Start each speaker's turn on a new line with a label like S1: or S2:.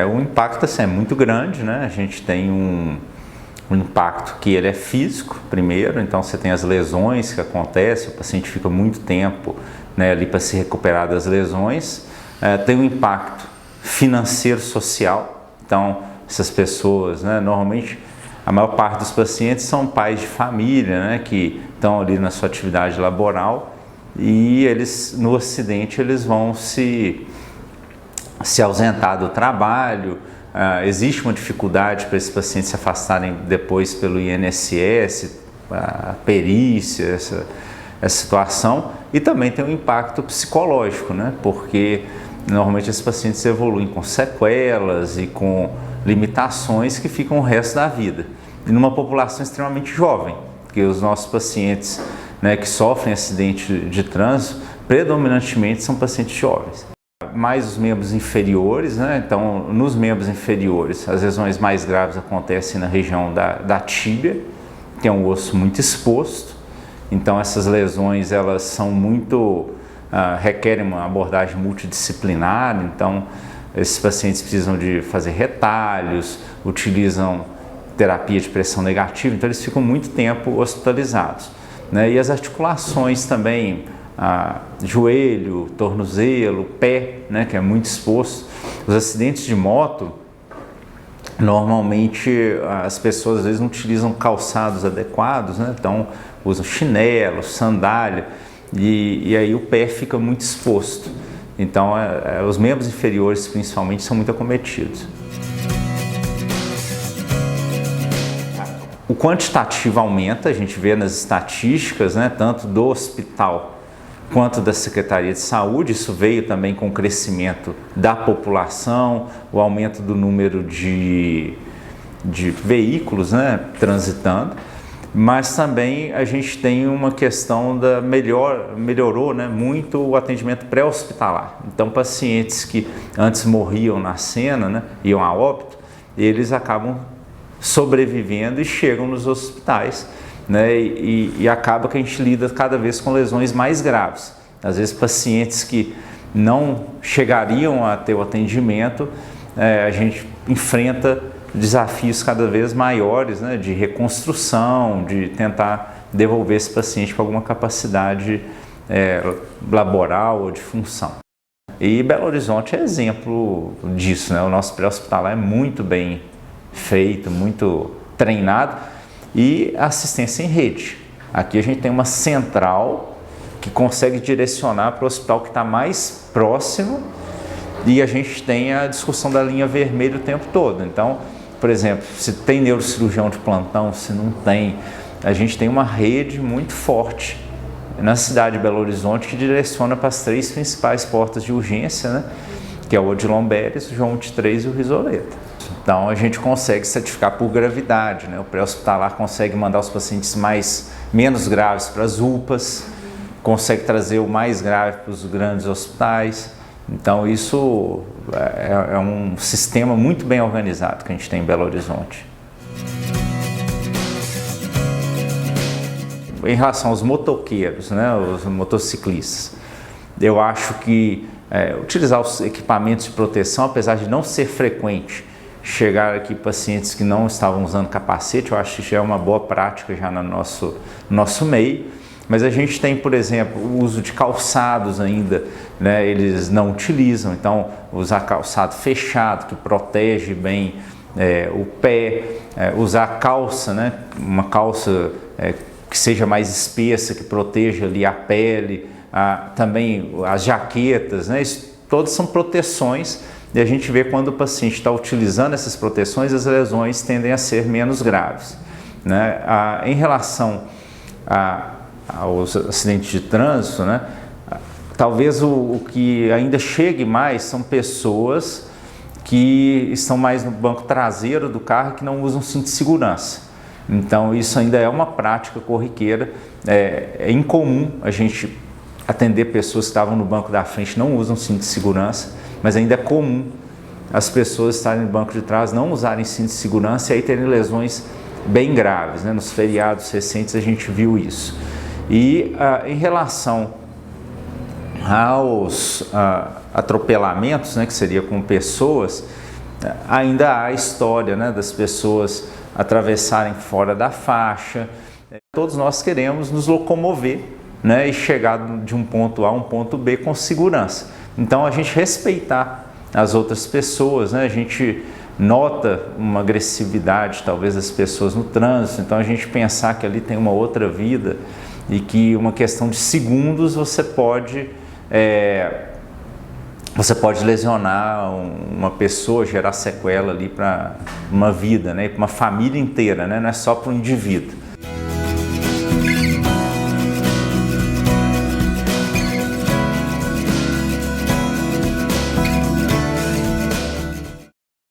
S1: O impacto assim, é muito grande, né? A gente tem um impacto que ele é físico, primeiro, então você tem as lesões que acontecem, o paciente fica muito tempo, né, ali para se recuperar das lesões. Tem um impacto financeiro, social, então essas pessoas, né, normalmente a maior parte dos pacientes são pais de família, né, que estão ali na sua atividade laboral e eles, no acidente, eles vão se ausentar do trabalho. Existe uma dificuldade para esses pacientes se afastarem depois pelo INSS, a perícia, essa situação, e também tem um impacto psicológico, né? Porque normalmente esses pacientes evoluem com sequelas e com limitações que ficam o resto da vida. E numa população extremamente jovem, porque os nossos pacientes, né, que sofrem acidente de trânsito, predominantemente são pacientes jovens. Mais os membros inferiores, né? Então nos membros inferiores as lesões mais graves acontecem na região da tíbia, que é um osso muito exposto. Então essas lesões elas são muito, requerem uma abordagem multidisciplinar, então esses pacientes precisam de fazer retalhos, utilizam terapia de pressão negativa, então eles ficam muito tempo hospitalizados, né? E as articulações também, joelho, tornozelo, pé, né, que é muito exposto. Os acidentes de moto, normalmente as pessoas às vezes não utilizam calçados adequados, né? Então usam chinelo, sandália e aí o pé fica muito exposto. Então os membros inferiores principalmente são muito acometidos. O quantitativo aumenta, a gente vê nas estatísticas, né, tanto do hospital quanto da Secretaria de Saúde. Isso veio também com o crescimento da população, o aumento do número de veículos, né, transitando, mas também a gente tem uma questão melhorou, né, muito o atendimento pré-hospitalar. Então pacientes que antes morriam na cena, né, iam a óbito, eles acabam sobrevivendo e chegam nos hospitais, né, e acaba que a gente lida cada vez com lesões mais graves. Às vezes pacientes que não chegariam a ter o atendimento, a gente enfrenta desafios cada vez maiores, né, de reconstrução, de tentar devolver esse paciente com alguma capacidade laboral ou de função. E Belo Horizonte é exemplo disso, né? O nosso pré-hospitalar é muito bem feito, muito treinado, e assistência em rede. Aqui a gente tem uma central que consegue direcionar para o hospital que está mais próximo, e a gente tem a discussão da linha vermelha o tempo todo. Então, por exemplo, se tem neurocirurgião de plantão, se não tem, a gente tem uma rede muito forte na cidade de Belo Horizonte que direciona para as 3 principais portas de urgência, né? Que é o Odilon Beres, o João 23 e o Risoleta. Então a gente consegue certificar por gravidade, né? O pré-hospitalar consegue mandar os pacientes menos graves para as UPAs, consegue trazer o mais grave para os grandes hospitais. Então isso é um sistema muito bem organizado que a gente tem em Belo Horizonte. Em relação aos motoqueiros, né, os motociclistas, eu acho que utilizar os equipamentos de proteção, apesar de não ser frequente chegar aqui pacientes que não estavam usando capacete, eu acho que já é uma boa prática já no nosso meio. Mas a gente tem, por exemplo, o uso de calçados ainda, né, eles não utilizam, então usar calçado fechado que protege bem o pé, usar calça, né, uma calça que seja mais espessa, que proteja ali a pele, também as jaquetas, né, isso, todas são proteções, e a gente vê quando o paciente está utilizando essas proteções, as lesões tendem a ser menos graves, né. Em relação aos acidentes de trânsito, né, talvez o que ainda chegue mais são pessoas que estão mais no banco traseiro do carro, que não usam cinto de segurança. Então isso ainda é uma prática corriqueira. É incomum a gente atender pessoas que estavam no banco da frente e não usam cinto de segurança, mas ainda é comum as pessoas estarem no banco de trás, não usarem cinto de segurança e aí terem lesões bem graves, né? Nos feriados recentes a gente viu isso. E em relação aos atropelamentos, né, que seria com pessoas, ainda há a história, né, das pessoas atravessarem fora da faixa. Todos nós queremos nos locomover, né, e chegar de um ponto A a um ponto B com segurança. Então a gente respeitar as outras pessoas, né, a gente nota uma agressividade talvez das pessoas no trânsito, então a gente pensar que ali tem uma outra vida e que uma questão de segundos você pode lesionar uma pessoa, gerar sequela ali para uma vida, né, para uma família inteira, né, não é só para o indivíduo.